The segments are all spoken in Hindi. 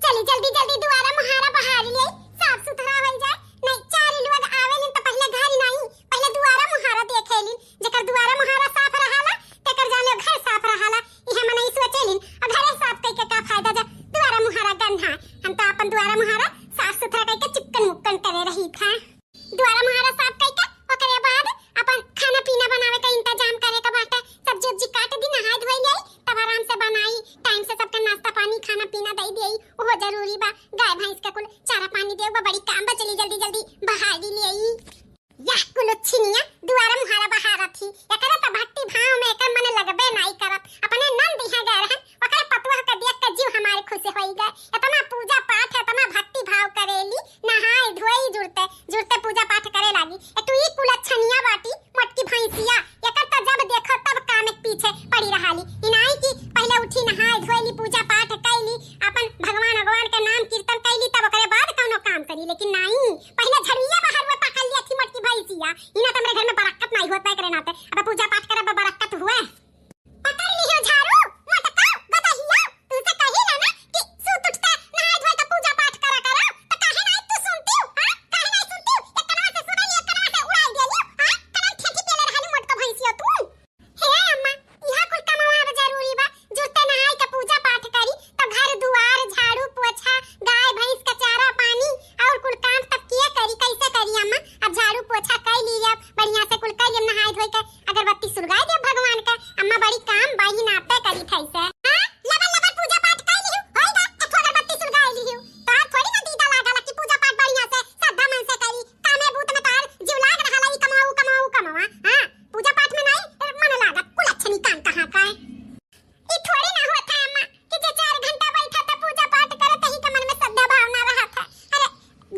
चली जल्दी जल्दी दुआरा मुहारा बहार ले साफ सुथरा हो जाए। नहीं चार लोग आवेलिन तो पहले घर नहीं पहले दुआरा मुहारा देखेलिन। जेकर दुआरा मुहारा साफ रहाला तेकर जाने घर साफ रहाला। इहे मन ई सोचेलिन और घरे साफ कई के का फायदा जा दुआरा मुहारा गंधा। हम तो अपन दुआरा मुहारा साफ सुथरा कई के चिकन मुक्कन करे रही था। दुआरा मुहारा साफ कई के ओकरे बाद अपन खाना पीना बनावे का इंतजाम करे का बाटे। सब्जी उब्जी काट दी नहाय धोई ले तब आराम से बनाई टाइम से सबका नाश्ता पानी खाना पीना दई देई ओहो जरूरी बा। गाय भैंस का कुल चारा पानी देव बड़ी काम बा। चली जल्दी जल्दी बहार दी लेई या कुल छिनिया दुआरा मुहारा बहार थी। एकरा त भक्ति भाव में एकर मन लगबे नहीं करत। अपने नंद दिहा गए रहन ओकरे पतवा का देख के जीव हमारे खुश होई गए। इतना पूजा पाठ इतना भक्ति भाव करेली नहाय धोई जुड़ते जुड़ते पूजा पाठ करे लागी। तू ई कुल छनिया बाटी मोटकी भैंसिया एकर त जब देखो तब काम के पीछे पड़ी रहाली। इनाई की पहले उठी नहाय धोईली पूजा पाठ कैली अपन भगवान भगवान के नाम कीर्तन कैली तब ओकरे बाद कोनो काम करी। लेकिन नहीं पहले झड़िया बाहर में पकड़ ली थी मोटकी भैंसिया। इना त हमरे घर में बरकत नहीं होत करे नाते। अब पूजा पाठ करे बरकत हुए पकड़ ली हो झाड़ू मोटका गदहिया। तू से कही ना ना कि सूत उठता नहाय धोई के पूजा पाठ करा करो त काहे नहीं तू सुनती हो? हां काहे नहीं सुनती हो? एकरा से सुनली एकरा से उड़ाई देली। हां कना ठेठी पेले रहली मोटका भैंसिया तू। हे अम्मा इहा कुल कमावा जरूरी बा। जुते नहाय के पूजा पाठ करी त घर दुआर झाड़ू पोछा गाय भैंस का चारा पानी और कुल काम तब किए करी कैसे करी अम्मा। अब झाड़ू पोछा कर ली अब बढ़िया से कुल कर लियम नहाय धोई के अगरबत्ती सुलगाई दे भगवान का। अम्मा बड़ी काम बाही नाते करी थैसे। हां लबन लबन पूजा पाठ कर ली होई गा अथवा अगरबत्ती सुलगाई ली तो आज थोड़ी ना दीदा लागला कि पूजा पाठ बढ़िया से श्रद्धा मन से करी। कामे भूत में तार जीव लाग रहला ई कमाऊ कमाऊ कमावा। हां पूजा पाठ में नहीं मन लागत कुल अच्छनी काम कहां का है। ई थोड़ी ना होता अम्मा कि जे 4 घंटा बैठा था पूजा पाठ करत ही के मन में श्रद्धा भावना रहा था। अरे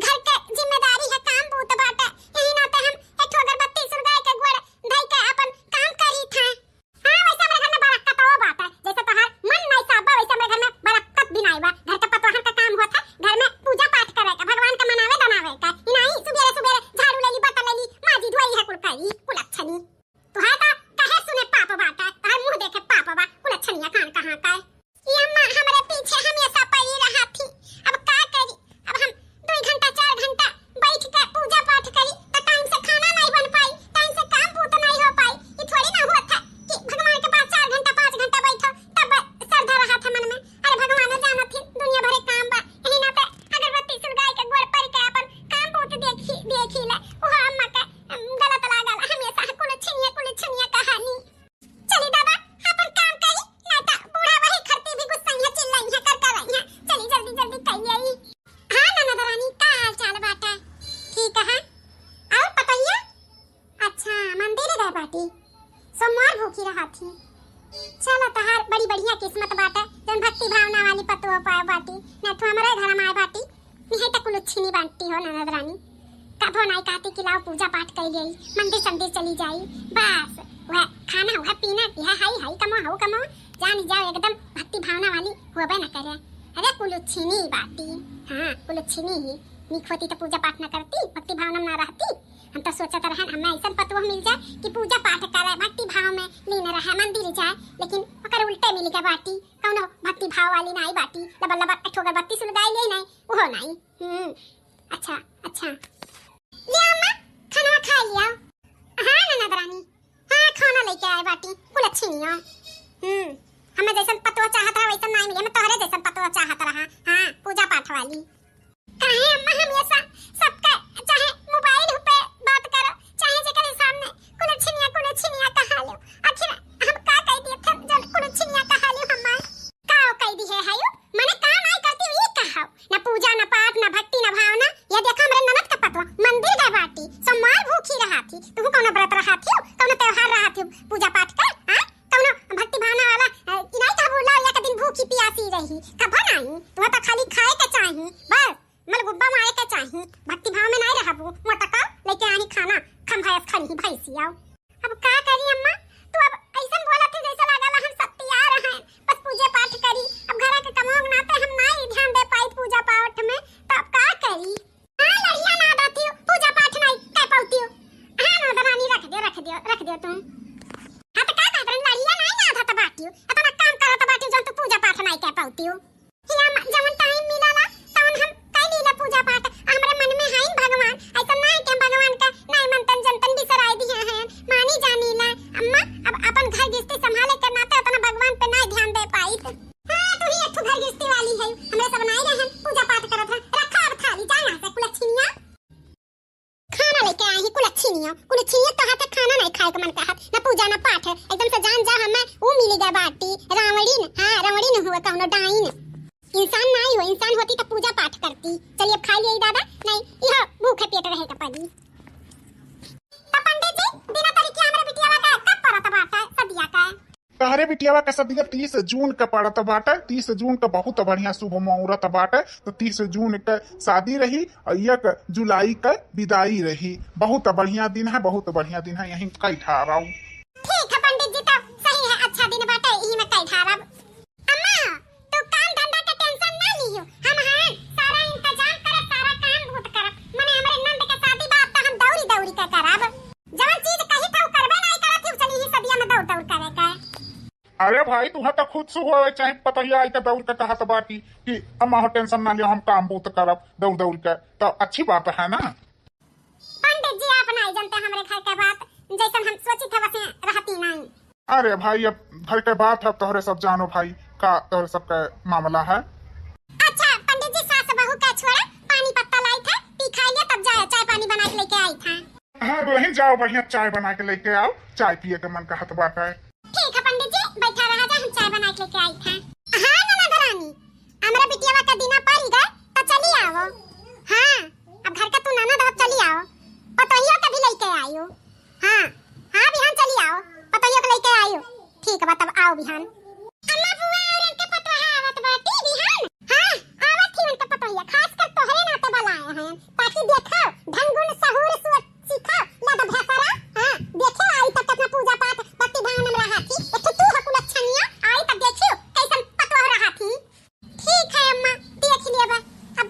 घर के जिम्मेदारी है काम भूत बाटे यही नाते हम एक अगरबत्ती सुलगाई के गोड़ धई के अपन काम करी था। हां वैसे मेरे घर में बरकत हो बात है जैसे तोहार मन नहीं साबा वैसे मेरे घर में बरकत भी नहीं बा। घर का पतवाहन का काम होता घर में पूजा पाठ करे का भगवान का मनावे बनावे का। ई नहीं सुबेरे सुबेरे झाड़ू लेली बर्तन लेली माजी धोई है कुल करी कुल अच्छनी। तोहार का कहे सुने पाप बाटा तोहार मुंह देखे पाप बा कुल अच्छनिया खान कहां का है। ई अम्मा हमरे पीछे हमेशा पड़ी रहा थी। अब का करी अब हम 2 घंटा 4 घंटा बैठ के पूजा पाठ करी तो टाइम से खाना नहीं बन पाई टाइम से काम पूत नहीं हो पाई। ये थोड़ी ना होता कि भगवान के पास 4 घंटा 5 घंटा बैठो तब श्रद्धा रहा था मन में। अरे भगवान जाना थी दुनिया भरे काम बा यही ना पे अगरबत्ती सुलगाई के गोड़ पर के अपन काम पूत देखी ले ओ अम्मा का गलत लागल हमेशा कुल छनिया कहानी। चली दादा अपन काम करी ना ता बूढ़ा वही खरती भी गुस्सा चिल्लाई है कर रही है। चली जल्दी जल्दी कहिए। हां ननद रानी का हाल चाल बाटा ठीक है और बताइए। अच्छा मंदिर गए बाटी सोमवार भूखी रहा थी। चलो तहार बड़ी बढ़िया किस्मत बाटे जन भक्ति भावना वाली पतो पाए बाटी ना तो हमारे घर में आए बाटी नहीं तो कुल छिनी बांटती हो ननद रानी। कभो नहीं कहती कि लाओ पूजा पाठ कर गई मंदिर संदिर चली जाई बस वह खाना वह पीना यह हाई कमो जान जाओ एकदम भक्ति भावना वाली होबे न करे। अरे कुल छिनी बाटी हां कुल छिनी ही निक होती तो पूजा पाठ न करती भक्ति भावना में रहती। हम तो सोचत रहन हमें ऐसा पतवा मिल जाए कि पूजा पाठ करे भक्ति भाव में लीन रहे मंदिर जाए लेकिन ओकर उल्टे मिल के बाटी कौनो भक्ति भाव वाली नहीं बाटी लबल लबल एक अगरबत्ती सुलगाई ले नहीं वो नहीं। अच्छा ले अम्मा खाना खा लिया। हां ननद रानी हां खाना लेके आए बाटी कुल अच्छी नहीं हमें जैसा पतवा चाहत रहा वैसा नहीं मिले। मैं तोहरे जैसा पतवा चाहत रहा हां पूजा पाठ वाली। काहे अम्मा हमेशा सबका चाहे मोबाइल पे बात करो चाहे जेकर सामने कुल छिनिया कहा लो। आखिर हम का कह दिए थे जब कुल छिनिया कहा लो हम का कह दी है हायो माने का नहीं करती ये कहा ना पूजा ना पाठ ना भक्ति ना भावना। ये देखा हमरे ननद का पतवा मंदिर गए बाटी सोमवार भूखी रहा थी तू कौन व्रत रहा थी कौन त्योहार रहा थी पूजा पाठ कर हां कौन भक्ति भावना वाला नहीं था बोला एक दिन भूखी प्यासी रही कभा नहीं तू तो खाली खाए के चाहिए बस मलगुब्बा मारे के चाहिए भक्ति भाव में नहीं रहबू मोटका लेके आनी खाना खंभायस खड़ी भैंसिया। अब का करी अम्मा तू अब ऐसा बोला थे जैसा लागला हम सब तैयार हैं बस पूजा पाठ करी। अब घर के कमांग नाते हम नहीं ध्यान दे पाई पूजा पाठ में तो अब का करी। हां लड़िया ना दाती पूजा पाठ नहीं कर पाती। हां ना दरानी रख दियो तुम। हां तो का कहत लड़िया नहीं ना था बाटी इतना काम करत बाटी जो तू पूजा पाठ नहीं कर पाती। हिया जवन टाइम मिलला खाए के मन कहत ना पूजा ना पाठ एकदम से जान जा हमें वो मिली गए बाटी रावणीन। हां रावणीन हुआ कौनो डाइन इंसान नहीं हो, इंसान होती तो पूजा पाठ करती। चलिए अब खा लिए दादा, नहीं यह भूखे पेट रहेगा पाजी। तो पंडित जी बिना तरीके हमारे बिटिया का कब पड़त बाटा सदिया का? तहरे बिटियावा का सदिया 30 जून का पड़त बाटे। 30 जून का बहुत बढ़िया शुभ मुहूर्त बाटे। तो 30 जून का शादी रही और 1 जुलाई का विदाई रही। बहुत बढ़िया दिन है, बहुत बढ़िया दिन है। यहीं कई ठहराऊ। ठीक है पंडित जी, तो सही है, अच्छा दिन बाटे, यही में कई ठहराब। अम्मा तो काम धंधा का टेंशन ना लियो, हम हैं सारा इंतजाम करे, सारा काम बहुत करब। माने हमरे नंद के शादी बात तो हम दौड़ी दौड़ी के करब। जवन चीज कही था करबे नहीं करत थी, चली ही सदिया में दौड़ दौड़ करे का। अरे भाई तुहा तो खुद से हुआ चाहे पता ही आई के दौड़ के कहा बाटी कि अम्मा हो टेंशन ना लियो, हम काम बहुत करब दौड़ दौड़ के। तो अच्छी बात है ना पंडित जी, आप नहीं जानते हमरे घर के बात, जैसन हम सोची थे वैसे रहती नहीं। अरे भाई अब घर के बात है, तोहरे सब जानो भाई का तोहरे सब का मामला है। अच्छा पंडित जी, सास बहू का छोड़ा पानी पत्ता लाई था, पी खा लिया, तब जाए चाय पानी बना के लेके आई था। हाँ दुल्हन जाओ, बढ़िया चाय बना के लेके आओ, चाय पिए के मन कहत बात है। ठीक है पंडित जी, बैठा रहा जा, हम चाय बना के लेके आई था। हाँ ननद रानी, हमरा बिटिया का दिना पड़ गए तो चली आओ। हाँ अब घर का तू ननद अब चली आओ, पतोहिया का भी लेके आयो। हाँ हाँ बिहान चली आओ, पतोहिया को लेके आयो। ठीक है तब आओ बिहान। अम्मा बुआ और इनके पतोहा आवत बाटी बिहान। हाँ आवत थी इनके पतोहिया, खासकर तोहरे नाते बुलाए हैं ताकि देखो ढंगुन सहूर सुअत सीखो लद भसरा। हाँ देखे आई तक कितना पूजा पाठ भक्ति भाव में रहा थी। एक तू हकुल अच्छनिया आई तक देखियो कैसन पतोह रहा थी। ठीक है अम्मा देख लिया बा, अब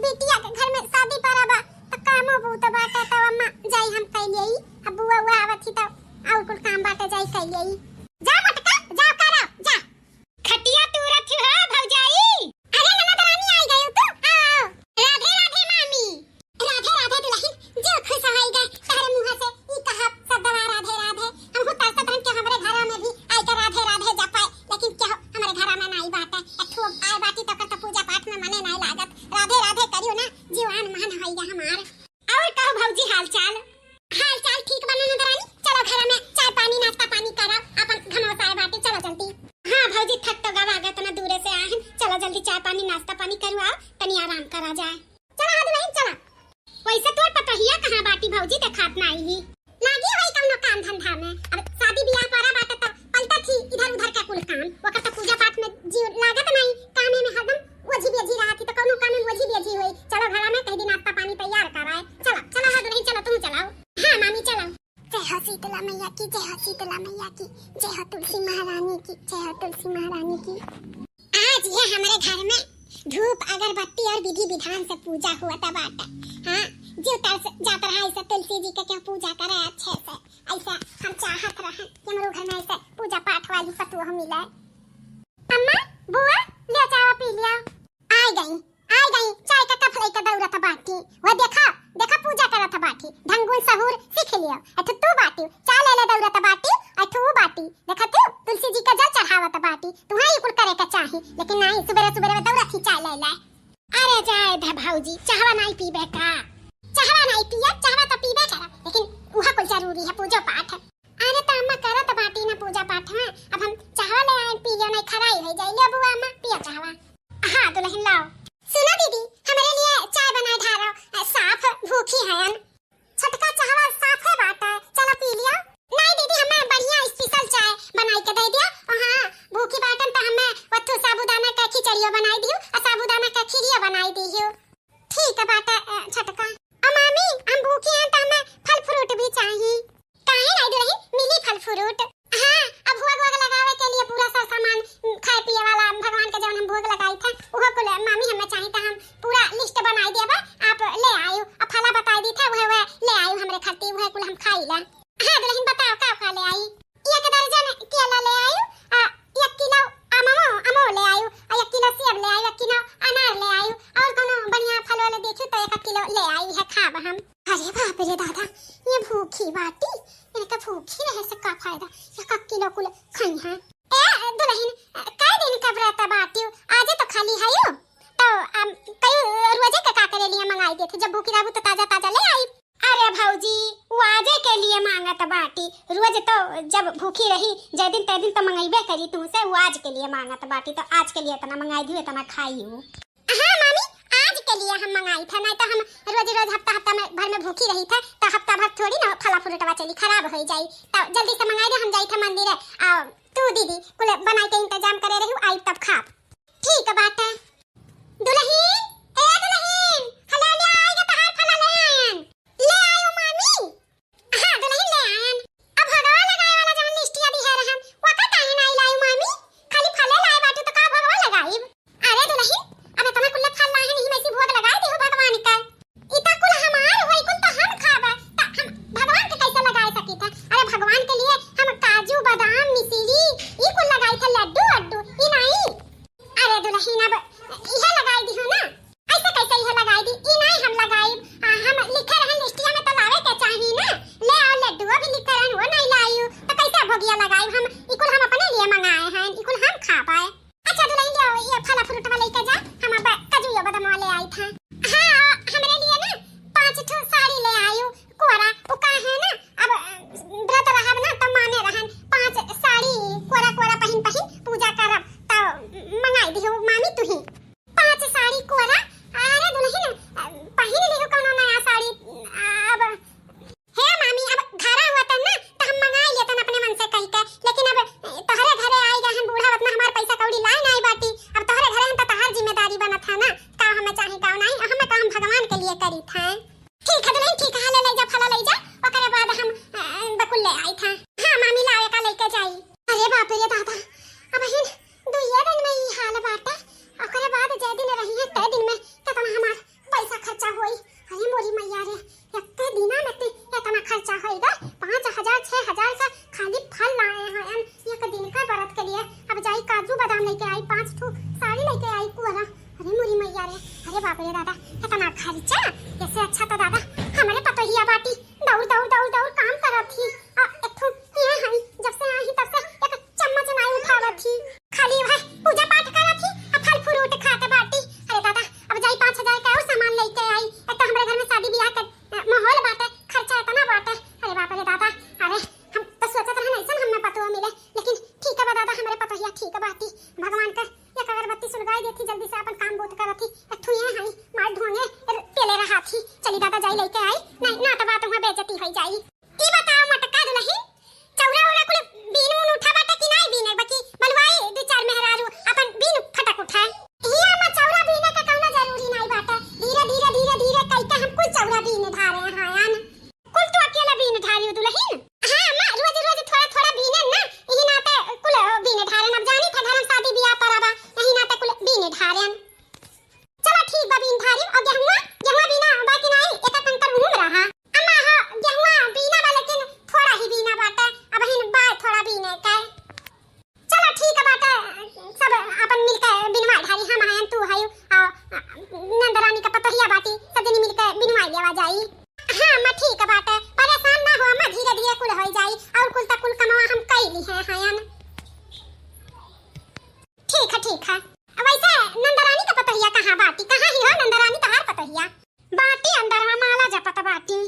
बिटिया के घर में शादी परबा तो कामो बहुत बाटे, तो अम्मा जाई हम कह लेई। अब बुआ हुआ आवत थी तो और कुल काम बाटे जाई कह लेई। जा मटका जाओ करो जा। खटिया तुरत हो भौजाई। अरे ननद रानी आई गई तू, आओ। राधे राधे मामी। राधे राधे दुल्हन, जो खुश होई गए तारे मुंह से ई कहा सदवा राधे राधे। हम हो तरसत रहन के हमरे घर में भी आई के राधे राधे जपाए, लेकिन क्या हमरे घर में नहीं बाटे। एठो आए बाटी तो कर पूजा पाठ में मने नहीं लागत। राधे राधे करियो ना, जीवान मान होई गे हमार। और कहो भौजी हाल चाल? हाल चाल ठीक बने ननद रानी, चलो घर में चाय पानी नाश्ता पानी करो, अपन घनौसाए बाटी चलो जल्दी। हाँ भौजी थक तो गवा गए, तना दूरे से आए, चलो जल्दी चाय पानी नाश्ता पानी करो, आओ तनी आराम करा जाए। चलो हाथ नहीं चला। वैसे तोर पतोहिया कहाँ बाटी भौजी, देखात ना आई लागी होई कौनो काम धंधा में। अब शादी ब्याह पड़ा बाटे तो पलटा थी इधर उधर का कुल काम, वकर तो पूजा पाठ में जीव लागत नहीं, कामे में हरदम ओझी बेजी रहा थी, तो कौनो काम में ओझी बेजी हुई। चलो घर में कहीं दिन नाश्ता पानी तैयार कराए, चलो चलो हाथ नहीं चलो, तुम चलाओ। हाँ मामी चलो। जय हो शीतला मैया की, जय हो शीतला मैया की, जय हो तुलसी महारानी की, जय हो तुलसी महारानी की। आज ये हमारे घर में धूप अगरबत्ती और विधि विधान से पूजा हुआ था बाटा। हाँ जो तरस जाता रहा ऐसा तुलसी जी का क्या पूजा करे अच्छे से, ऐसा हम चाहत रहे कि हमारे घर में ऐसे पूजा पाठ वाली फतुहा मिले। अम्मा बुआ ले चाय पी लिया। आ गई चाय का कप लेकर दौड़ा था बाटी। वो देखा देखा पूजा करा था बाटी, ढंगुन सहूर सीख लियो। अथ तू बाटी चाय ले ले दौड़ा था बाटी, अथ वो बाटी देखा तू तुलसी जी का जल चढ़ावा था बाटी। तुम्हें ही कुल करे का चाही, लेकिन नहीं सुबह सुबह दौड़ा थी चाय ले ले। अरे जाए धा भाऊजी, चाहवा नहीं पीबे का? चाहवा नहीं पिया, चाहवा तो पीबे करा, लेकिन वह कुल जरूरी है पूजा पाठ। अरे तो अम्मा करा तो बाटी ना पूजा पाठ में, अब हम चाहवा ले आए पी लियो, नहीं खराई हो जाए। ले बुआ अम्मा पिया चाहवा। हाँ दुल्हन लाओ। सुनो दीदी हमारे लिए चाय बनाए ढारो, साफ भूखी है। छटका चाहवा साफ है बात है, चलो पी लिया। नहीं दीदी हमें बढ़िया स्पेशल चाय बनाई के दे दिया। हाँ भूखी बाटन तो हमें वत्थु साबूदाना का खिचड़ियो बनाई दियो और साबूदाना का खीरियो बनाई दियो। ठीक है बाटा छटका। मामी हम भूखी हैं तो हमें फल फ्रूट भी चाहिए। काहे नहीं दुल्हन, मिली फल फ्रूट। हाँ अब भोग वोग लगावे के लिए पूरा सब सामान खाए पिए वाला भगवान का जब हम भोग लगाई था वो को मामी हमें चाहिए था, हम पूरा लिस्ट बनाई देबा, आप ले आयो। अब फला बताई दी था वह ले आयो हमरे खातिर, वह कुल हम खाईला। हाँ दुल्हन बताओ का ले आई? 1 दर्जन केला ले आयो, 1 किलो अमो ले आयो, 1 किलो सेब ले आयो, 1 किलो अनार ले आयो, और कोनो बढ़िया फल वाले देखियो तो 1 किलो ले आई है खाब हम। अरे बाप रे दादा, ये भूखी बाटी, इनका भूखी रहे से का फायदा, 1 किलो कुल खाई है। ए दुल्हन काय दिन का व्रत बाटी, आज तो खाली है यो, तो कई रोजे का करे लिए मंगाई देते, जब भूखी रहू तो ताजा ताजा ले आई। अरे भाऊजी वो आजे के लिए मांगत बाटी, तो मंगाइबे करी तुमसे, वो आज के लिए मांगत बाटी तो आज के लिए इतना मंगाई दी इतना खाई हूँ। हाँ मामी आज के लिए हम मंगाई था, नहीं तो हम रोज रोज हफ्ता में भर में भूखी रही था तो हफ्ता भर थोड़ी ना फला फ्रूटवा चली खराब हो जाई। तो जल्दी से मंगाई दे, हम जाई थे मंदिर आ तू दीदी कुल बनाई के इंतजाम करे रही आई तब खा। ठीक है बात है। दुल्हन ए दुल्हन हला ले आएगा तहार फला ले आयन ले आयो मामी। हां दुल्हन ले आयन। अब भगवा लगाए वाला जवन लिस्टिया दी है रहन वका काहे नहीं लायो मामी, खाली फले लाए बाटू तो का भगवा लगाई। अरे दुल्हन अब इतना कुल फल लाए नहीं वैसी भोग लगाई दी हो भगवान का, इता कुल हमार होई कुल तो हम खाबा त हम भगवान के कैसे लगाए सकी था। अरे भगवान के लिए हम काजू बादाम मिश्री ई कुल लगाई थे, लड्डू अड्डू ई नहीं। अरे दुल्हन अब इहे लगाई दी हो ना, ऐसे कैसे इहे लगाई दी ई नहीं हम लगाई। हम लिखे रहन लिस्टिया में तो लावे के चाहिए ना, ले आओ लड्डू भी लिखे रहन वो नहीं लायू तो कैसे भोगिया लगाई हम, ई कुल हम अपने लिए मंगाए हैं, ई कुल हम खा पाए। अच्छा दुल्हन जाओ ये फल फ्रूट वाला लेके जा, हम अब काजू बादाम ले आई था। हां हमरे लिए ना 5 ठो साड़ी ले आयू कोरा ओ का है ना, अब व्रत रहब ना तो माने रहन 5 साड़ी कोरा कोरा पहिन पूजा करब तो मंगाई दी हो मामी तू ही 5 साड़ी कोरा। अरे दुल्हन पहिन ली हो कोनो नया साड़ी। अब हे मामी अब घरा हुआ त ना तो हम मंगाई लेतन अपने मन से कह के, लेकिन अब तोहरे घरे आई गहन बूढ़ा उतना हमार पैसा कौड़ी लाए नहीं बाटी, अब तोहरे घरे हम तो तहार जिम्मेदारी बनत है ना का हमें चाहे का नहीं, हमें काम भगवान के लिए करी था। ठीक है दुल्हन ठीक है ले जा फला ले जा, ओकरे बाद हम बकुल ले आई था। हां मामी लावे का लेके जाई। अरे बाप रे दादा अब हिन दुइया दिन में ई हाल बाटे, ओकरे बाद जे दिन रही है ते दिन में कितना हमार पैसा खर्चा होई। अरे मोरी मैया रे इतने दिना में इतना खर्चा होएगा, 5000 6000 का खाली फल लाए हैं हम एक दिन का व्रत के लिए। अब जाई काजू बादाम लेके आई, 5 ठो साड़ी लेके आई कोरा। अरे मोरी मैया रे अरे बाप रे दादा इतना खर्चा, इससे अच्छा तो दादा हमारे पतोहिया बाटी दौड़ दौड़ दौड़ दौड़ काम करत थी और एठो ये हई जब से आई तब से एक चम्मच नहीं उठावत थी, खाली वह पूजा पाठ करत थी और फल फ्रूट खाते बाटी। अरे दादा अब जाई 5000 का और सामान लेके आई, एक तो हमारे घर में शादी ब्याह का माहौल बाटे, खर्चा इतना बाटे। अरे बाप रे दादा अरे हम तो सोचत रहन ऐसा हमें पतो मिले, लेकिन ठीक है दादा हमारे पतोहिया ठीक है बाटी भगवान का एक अगरबत्ती सुलगाई देती जल्दी से अपन काम बोत करत थी। एठो ये हई मार ढोंगे पेले रहा थी, चली दादा जाई लेके आई नहीं ना तो बात वहां बेइज्जती हो जाई। की बताओ मटका दुल्हन चौरा ओरा कुल बीन उन उठा बाटे कि नहीं बीने बाकी बलवाई 2-4 मेहरारू अपन बीन फटक उठाए। हिया में चौरा बीने का कौनो जरूरी नहीं बाटे, धीरे धीरे धीरे धीरे कइके हम कुल चौरा बीने धारे हां कुल तो अकेला बीने धारियो दुल्हन। हां मैं रोज रोज थोड़ा थोड़ा बीने ना यही नाते कुल बीने धारे न जानी था घर में शादी ब्याह परबा यही नाते कुल बीने धारे। चलो ठीक बा बीन धारी और गेहुआ बीना बाकी नहीं एक कंकर घूम रहा अम्मा हो गेहुआ बीना बा लेकिन थोड़ा ही बीना बाटे अब हिन बा थोड़ा बीने का। चलो ठीक है बाटे सब अपन मिलकर बिनवा धारी हम आयन तू हयू नंदरानी का पतोहिया बाटी सब जनी मिलकर बिनवा लेवा जाई। हां मैं ठीक है बाटे परेशान ना हो मैं धीरे धीरे कुल हो जाई और कुल तक कुल कमावा हम कइली है हायन। ठीक है वैसे नंदरानी का पतोहिया कहां बाटी कहां ही हो नंदरानी तहार पतोहिया बाटी अंदर में माला जपत बाटी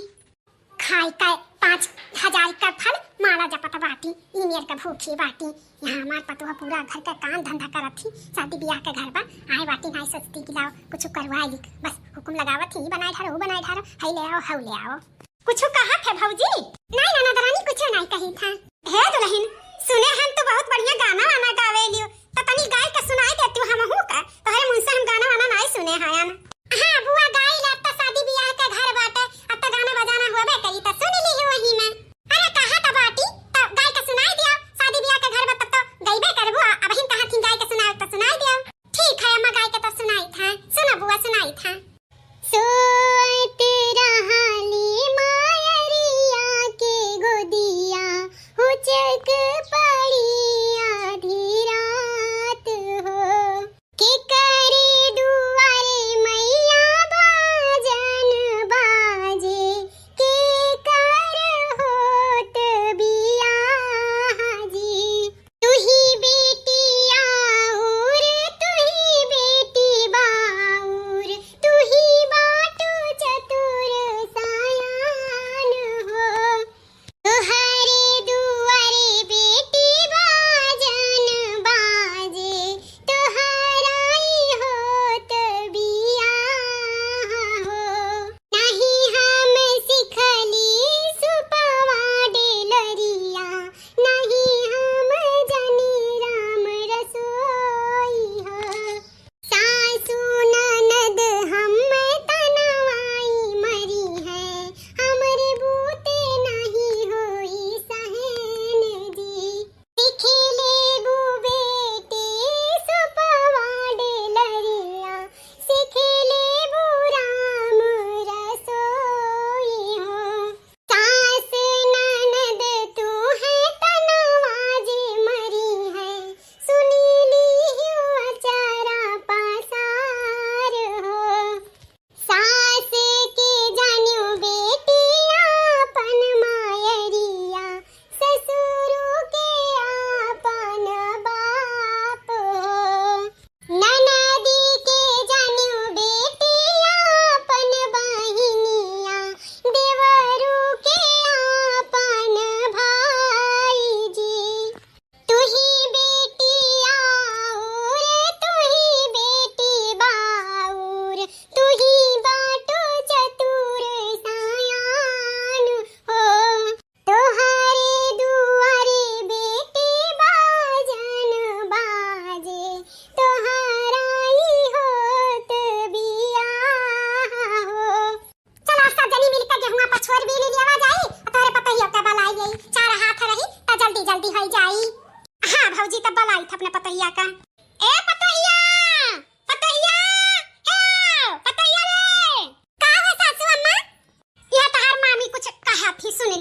खाई का 5000 का फल माला जपत बाटी ई मेर का भूखी बाटी। यहाँ हमार पतोहा पूरा घर का काम धंधा करत थी शादी ब्याह के घर पर आए बाटी नहीं सोचती कि लाओ कुछ करवाई बस हुकुम लगावत ही बनाए ढारो बनाए ढारो हई ले आओ हऊ ले आओ। कुछ कहा थे भौजी? नहीं ना नंदरानी कुछ नहीं कही था। हे दुल्हन सुने हम तो बहुत बढ़िया गाना वाना गावेलियो तो तनी गाय के सुनाई देती हम हूं का तोहरे मुंह से हम गाना वाना नहीं सुने हयन। हां बुआ गाई ले अब तो शादी ब्याह के घर बाटे अब तो गाना बजाना होबे करी तो सुन ली हो वही में। अरे कहा था बाटी तो गाय के सुनाई दियो शादी ब्याह के घर में तब तो गईबे करबो अब हिन कहा थी गाय के सुनाओ तो सुनाई दियो। ठीक है अम्मा गाय के तो सुनाई था सुनो बुआ सुनाई था। सोत रहाली मायरिया के गोदिया हो चक पड़ी आधी रात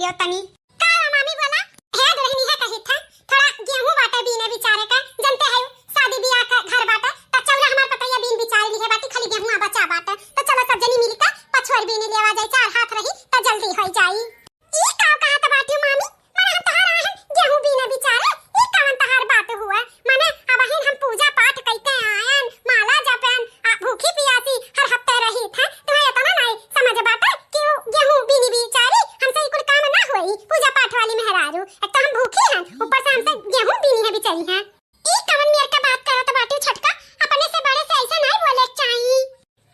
पियो तनी। का मामी बोला है दुल्हनी है कही था थोड़ा गेहूं बाटा बीने बिचारे का जनते है शादी ब्याह का घर बाटा त चौरा हमार पतैया बीन बिचारी ली है बाटी खाली गेहूं बचा बाटा तो चलो सब जनी मिलकर पछोर बीने लेवा जाए चार हाथ रही त जल्दी हो जाई। ई का कहा त बाटी मामी माने हम तहार आहन गेहूं बीने बिचारे ई कवन तहार बात हुआ माने अब हम पूजा पाठ करके आयन माला जपन भूखी पियासी हर हफ्ते रही था तुम्हें इतना नहीं समझ बाटा कि गेहूं बीनी बिचारी हमसे कोई काम ना होई पूजा पाठ वाली मेहरारू एक तो हम भूखे हैं ऊपर से हमसे गेहूं बीनी है बिचारी हैं। ई कवन मेर का बात करत बाटी छटका अपने से बड़े से ऐसा नहीं बोले चाहिए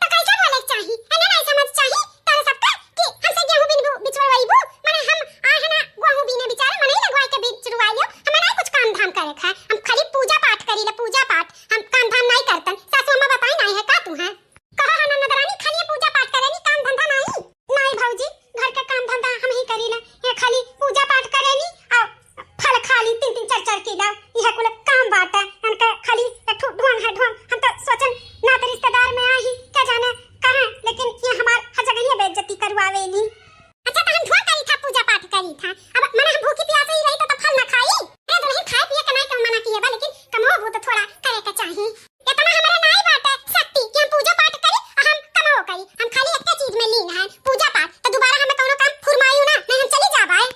तो कैसे बोले चाहिए है ना नहीं समझ चाहिए तारे सबका कि हमसे गेहूं बीन बिचवाईबो माने हम आ है ना गेहूं बीने बिचारे मने लगवाई के बिचवाइयो हमें नहीं कुछ काम धाम करे खा हम खाली पूजा पाठ करी ले पूजा पाठ हम काम धाम नहीं करतन सासू अम्मा बताई नहीं है का तू है कहा है ना नदरानी खाली पूजा पाठ करेनी काम धंधा नहीं भौजी घर का काम धंधा हम ही करी ले ये खाली पूजा पाठ करेनी और फल खाली 3-3 4-4 किलो यह कुल काम बाटा उनका खाली ढोंग है ढोंग हम तो सोचन ना तो रिश्तेदार में आई क्या जाने कहां लेकिन ये हमार हर जगह ही बेइज्जती करवावेली। अच्छा तो हम ढोंग करी था पूजा पाठ करी था अब मने हम भूखी प्यासी ही रही तो फल ना खाई ए दुल्हन खाए पिए के नहीं तो मना किए बा लेकिन कमो तो थोड़ा करे के चाहिए इतना हमारा नहीं बाटा शक्ति कि हम पूजा पाठ करी और हम कमो करी हम खाली एक चीज में लीन है पूजा पाठ तो दोबारा हमें कोनो काम फुरमाइयो ना नहीं हम चली जाबाए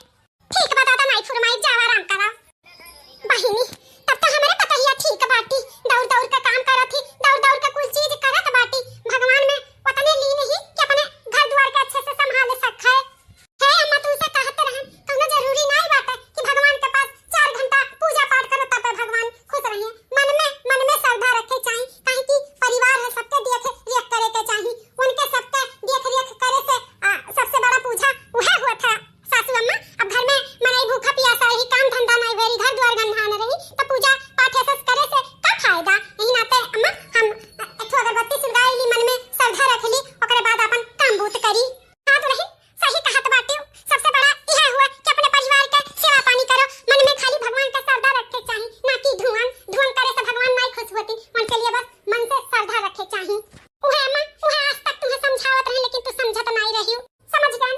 ठीक बता तो नहीं फुरमाई जावा आराम करा बहिनी तब तो हमारे पतैया ठीक बाटी दौड़ दौड़ का काम करत थी दौड़ का कुछ चीज करत बाटी भगवान में उतने ली नहीं कि अपने घर द्वार के अच्छे से संभाल सके है अम्मा तुमसे कहत रहन कोनो जरूरी नहीं बाटे कि भगवान के पास 4 घंटा पूजा पाठ करो तब भगवान खुश रहिए मन में श्रद्धा रखे चाहिए काहे कि परिवार है सबके देख रेख करे के चाहिए उनके सबके देख रेख करे से सबसे बड़ा पूजा वह हुआ था सासू अम्मा अब घर में मने भूखा प्यासा रही काम धंधा नहीं भेरी घर द्वार गंधा न रही तो पूजा पाठ ऐसा करे से का फायदा यही नाते अम्मा हम एक अगरबत्ती सुलगाई ली मन में श्रद्धा रख ली ओकरे बाद अपन काम भूत करी हां तो नहीं सही कहत बाटे सबसे बड़ा यह हुआ कि अपने परिवार का सेवा पानी करो मन में खाली भगवान का श्रद्धा रखे चाहिए ना कि धुआं करे से भगवान नहीं खुश होती उनके लिए बस मन से श्रद्धा रखे चाहिए ओहे अम्मा ओहे आज तक तुम्हें समझावत रहे लेकिन तू समझत नहीं रही समझ गन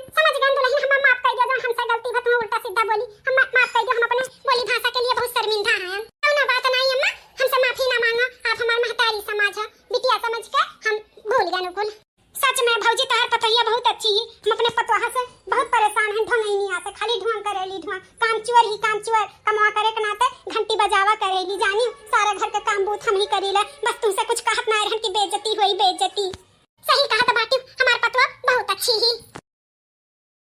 दुल्हन हम माफ कर दिया जो हमसे गलती भत में उल्टा सीधा बोली हम माफ कर दियो हम अपने बोली भाषा के लिए बहुत शर्मिंदा हैं कौन बात नहीं अम्मा हमसे माफी ना मांगो आप हमार महतारी समाज है बिटिया समझ के हम भूल गए नुकुल सच में भौजी तहार पतैया बहुत अच्छी है हम अपने पतोहा से बहुत परेशान हैं ढोंगई नहीं आसे खाली ढोंग करेली ढोंग काम चुअर कमवा करे के नाते घंटी बजावा करेली जानी सारा घर का काम बूथ हम ही करीला बस तुमसे कुछ कहत ना रहन की बेइज्जती होई बेइज्जती।